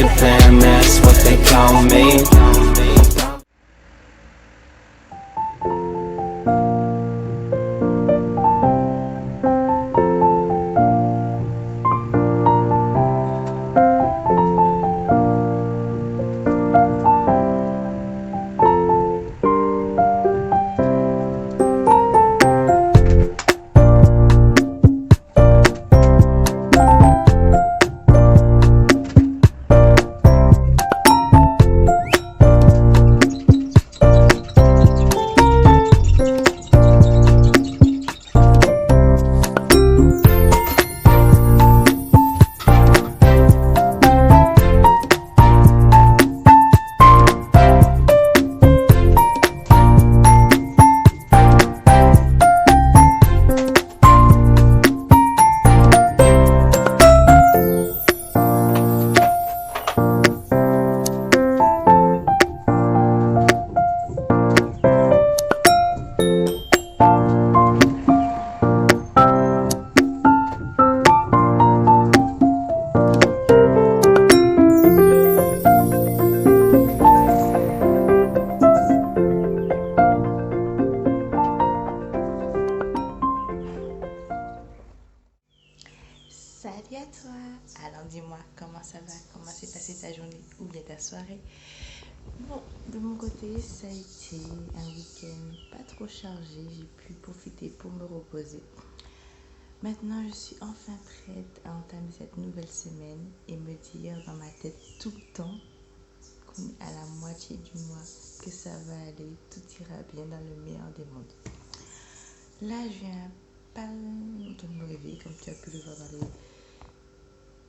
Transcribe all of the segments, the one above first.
really plan, that's what they call me. Salut à toi. Alors dis-moi comment ça va, comment s'est passée ta journée ou bien ta soirée. Bon, de mon côté ça a été un week-end pas trop chargé, j'ai pu profiter pour me reposer. Maintenant je suis enfin prête à entamer cette nouvelle semaine et me dire dans ma tête tout le temps qu'on est à la moitié du mois, que ça va aller, tout ira bien dans le meilleur des mondes. Là je viens pas de me réveiller comme tu as pu le voir dans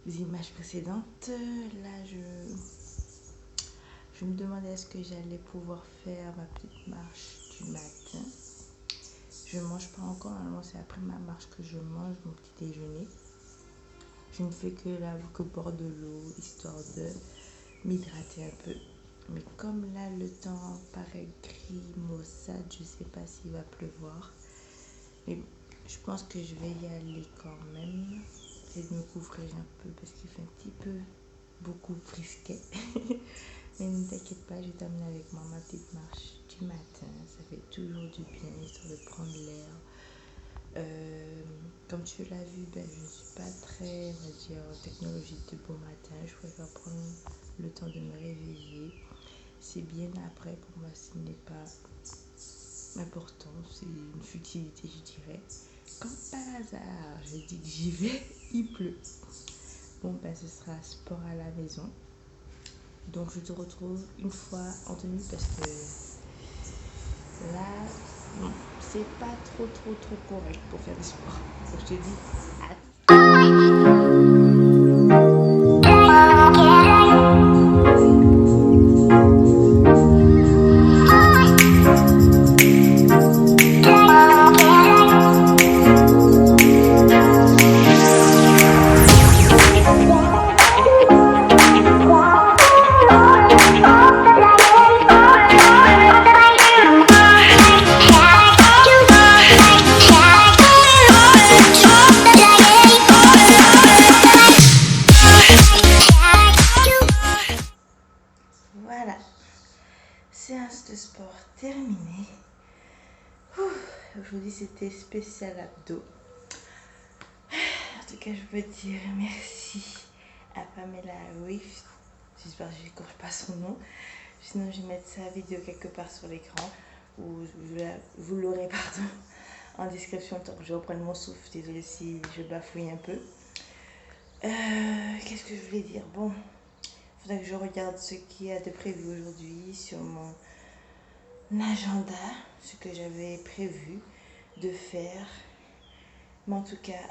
les images précédentes. Là je me demandais est-ce que j'allais pouvoir faire ma petite marche du matin. Je ne mange pas encore, normalement c'est après ma marche que je mange mon petit déjeuner. Je ne fais que boire de l'eau histoire de m'hydrater un peu. Mais comme là le temps paraît gris, maussade, je ne sais pas s'il va pleuvoir. Mais je pense que je vais y aller quand même. J'essaie de me couvrir un peu parce qu'il fait un petit peu beaucoup frisquet. Mais ne t'inquiète pas, je vais t'amener avec moi ma petite marche du matin. Ça fait toujours du bien histoire de prendre l'air. Comme tu l'as vu, je ne suis pas très, on va dire, technologique de bon matin. Je préfère prendre le temps de me réveiller. C'est bien après, pour moi, ce n'est pas important. C'est une futilité, je dirais. Comme par hasard, je dis que j'y vais, il pleut. Bon, ce sera sport à la maison. Donc, je te retrouve une fois en tenue parce que là, c'est pas trop correct pour faire du sport. Donc, je te dis à voilà, séance de sport terminée. Aujourd'hui c'était spécial abdos. En tout cas je peux dire merci à Pamela Rift. J'espère que je n'écorche pas son nom. Sinon je vais mettre sa vidéo quelque part sur l'écran. Ou vous l'aurez en description tant que je reprenne mon souffle. Désolée si je bafouille un peu. Qu'est-ce que je voulais dire? Bon, il faudrait que je regarde ce qu'il y a de prévu aujourd'hui sur mon agenda, ce que j'avais prévu de faire. Mais en tout cas,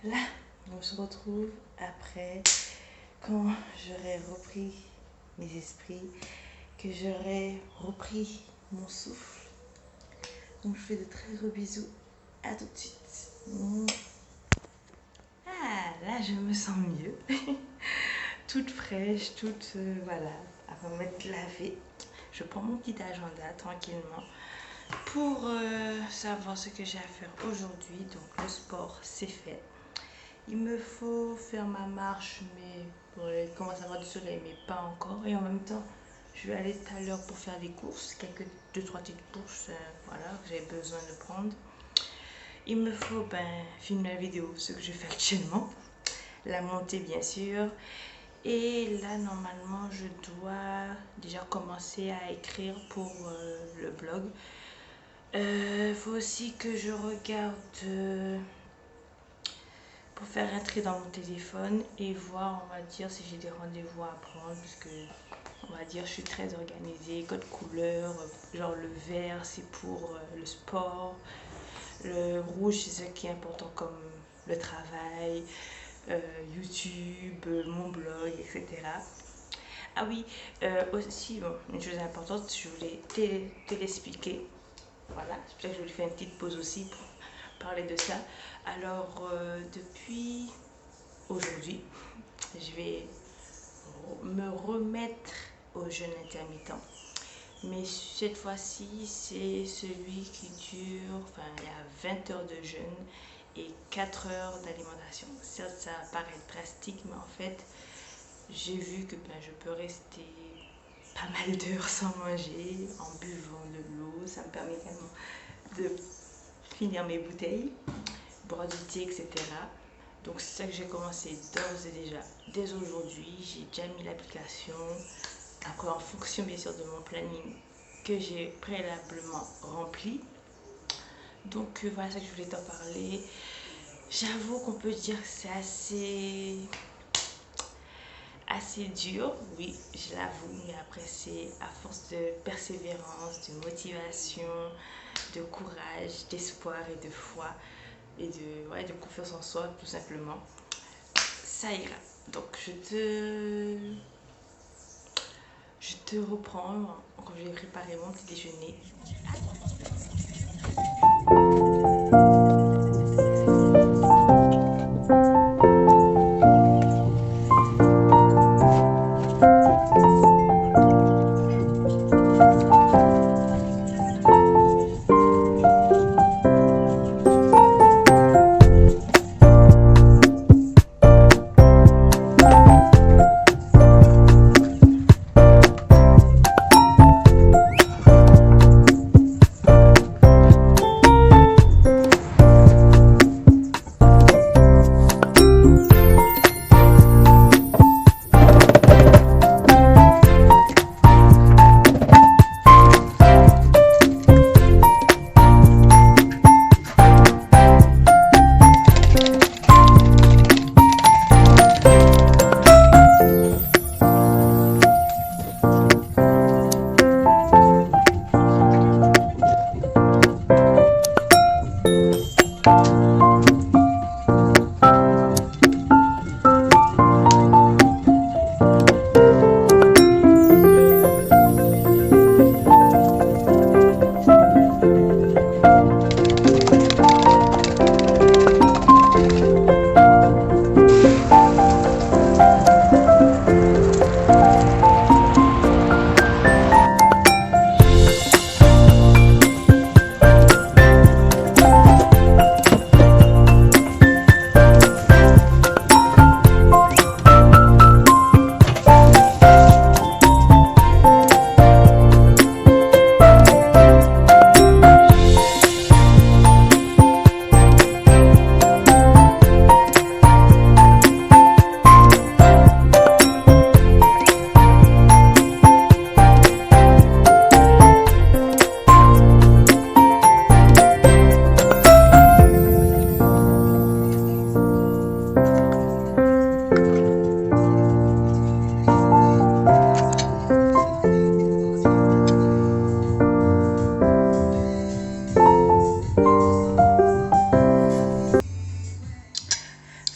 là, on se retrouve après, quand j'aurai repris mes esprits, que j'aurai repris mon souffle. Donc je fais de très gros bisous. À tout de suite. Ah, là je me sens mieux. Toute fraîche, toute voilà, avant de m'être lavée. Je prends mon petit agenda tranquillement pour savoir ce que j'ai à faire aujourd'hui. Donc le sport c'est fait. Il me faut faire ma marche, mais Bon, il commence à avoir du soleil, mais pas encore. Et en même temps, je vais aller tout à l'heure pour faire des courses, quelques 2-3 petites courses, voilà, que j'ai besoin de prendre. Il me faut filmer la vidéo, ce que je fais actuellement, la monter bien sûr. Et là, normalement, je dois déjà commencer à écrire pour le blog. Faut aussi que je regarde pour faire entrer dans mon téléphone et voir, on va dire, si j'ai des rendez-vous à prendre, parce que on va dire je suis très organisée, code couleur, genre le vert c'est pour le sport, le rouge c'est ce qui est important comme le travail, YouTube, mon blog, etc. Ah oui, aussi, bon, une chose importante, je voulais te l'expliquer. Voilà, c'est pour ça que je voulais faire une petite pause aussi pour parler de ça. Alors, depuis aujourd'hui, je vais me remettre au jeûne intermittent. Mais cette fois-ci, c'est celui qui dure, enfin, il y a 20 heures de jeûne et 4 heures d'alimentation. Certes, ça paraît drastique, mais en fait, j'ai vu que je peux rester pas mal d'heures sans manger, en buvant de l'eau. Ça me permet également de finir mes bouteilles, boire du thé, etc. Donc c'est ça que j'ai commencé d'ores et déjà. Dès aujourd'hui, j'ai déjà mis l'application. Après, en fonction bien sûr de mon planning que j'ai préalablement rempli. Donc voilà ça que je voulais t'en parler. J'avoue qu'on peut dire que c'est assez dur, oui, je l'avoue, mais après c'est à force de persévérance, de motivation, de courage, d'espoir et de foi et de confiance en soi tout simplement. Ça ira. Donc je te reprends quand je vais préparer mon petit déjeuner.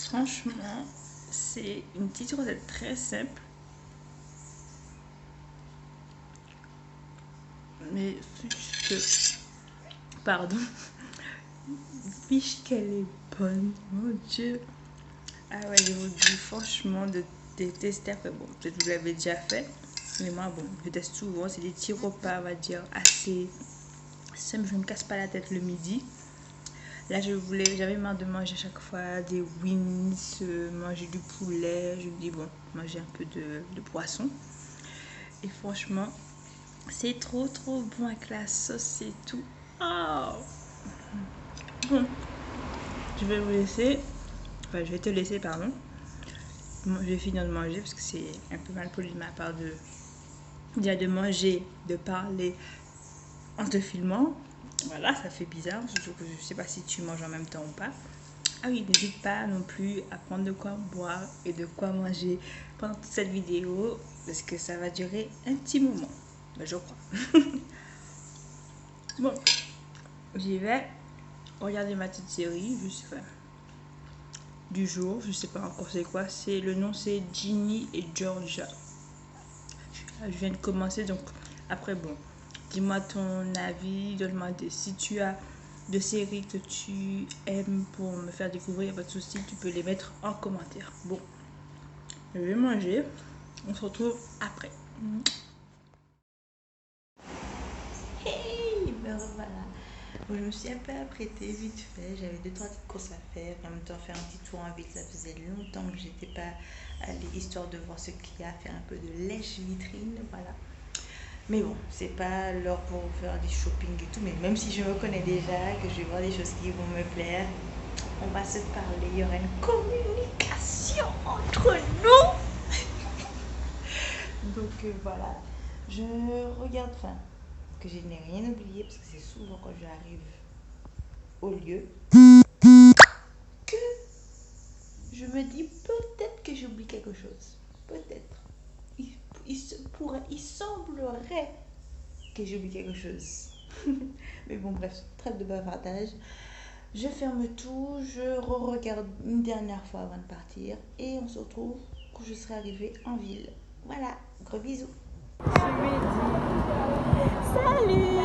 Franchement, c'est une petite recette très simple. Mais fiche pardon. Fiche qu'elle est bonne, mon Dieu. Ah ouais, je vous dis franchement de tester. Après, bon, peut-être que vous l'avez déjà fait. Mais moi, bon, je teste souvent. C'est des petits repas, on va dire, assez simples. Je ne me casse pas la tête le midi. Là, j'avais marre de manger à chaque fois des wings, manger du poulet. Je me dis, bon, manger un peu de poisson. Et franchement, c'est trop bon avec la sauce et tout. Oh. Bon, je vais vous laisser. Enfin, je vais te laisser, pardon. Je vais finir de manger parce que c'est un peu mal poli de ma part de manger, de parler en te filmant. Voilà, ça fait bizarre. Je ne sais pas si tu manges en même temps ou pas. Ah oui, n'hésite pas non plus à prendre de quoi boire et de quoi manger pendant toute cette vidéo parce que ça va durer un petit moment, je crois. Bon, j'y vais regarder ma petite série juste du jour. Je sais pas encore c'est quoi. Le nom c'est Ginny et Georgia. Je viens de commencer, donc après bon. Dis-moi ton avis, donne-moi si tu as de séries que tu aimes pour me faire découvrir, pas de souci, tu peux les mettre en commentaire. Bon, je vais manger, on se retrouve après. Hey, ben voilà. Bon, je me suis un peu apprêtée vite fait, j'avais 2-3 petites courses à faire, en même temps faire un petit tour en ville, ça faisait longtemps que j'étais pas allée, histoire de voir ce qu'il y a, faire un peu de lèche-vitrine, voilà. Mais bon, c'est pas l'heure pour faire du shopping et tout, mais même si je me connais déjà, que je vais voir des choses qui vont me plaire, on va se parler, il y aura une communication entre nous. Donc voilà, je regarde, que je n'ai rien oublié, parce que c'est souvent quand j'arrive au lieu, que je me dis peut-être que j'oublie quelque chose, peut-être. Il semblerait que j'oublie quelque chose. Mais bon, bref, trêve de bavardage. Je ferme tout, je regarde une dernière fois avant de partir et on se retrouve quand je serai arrivée en ville. Voilà, gros bisous. Salut!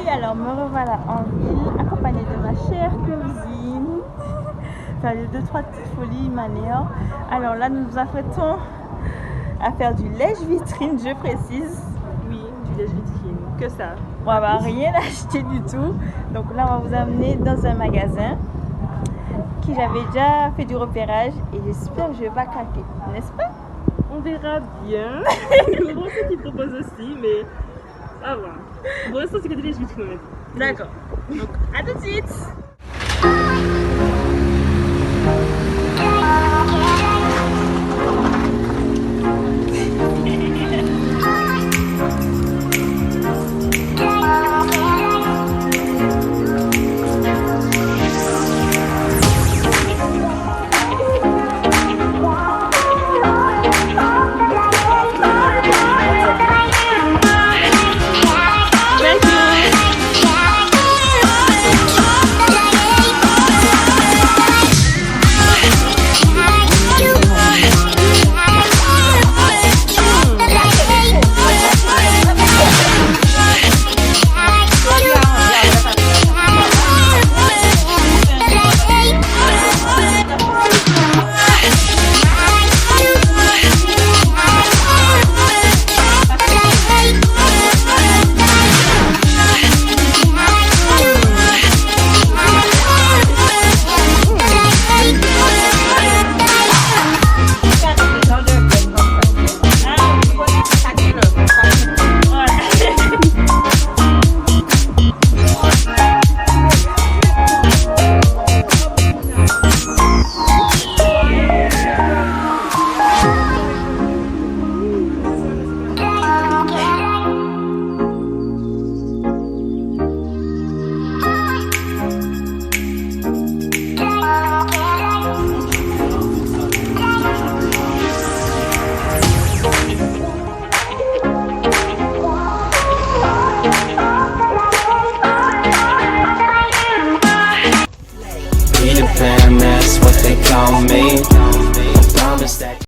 Alors me revoilà en ville, accompagnée de ma chère cousine. Faire les 2-3 petites folies manéant. Alors là, nous nous apprêtons à faire du lèche-vitrine, je précise. Oui, du lèche-vitrine, que ça. On va rien acheter du tout. Donc là, on va vous amener dans un magasin qui j'avais déjà fait du repérage et j'espère que je vais pas craquer, n'est-ce pas? On verra bien. Le bon qui propose aussi, mais à voir. Pour l'instant, c'est que des lèche-vitrines. D'accord. Donc, à tout de suite. Peter Pan, that's what they call me. I promise that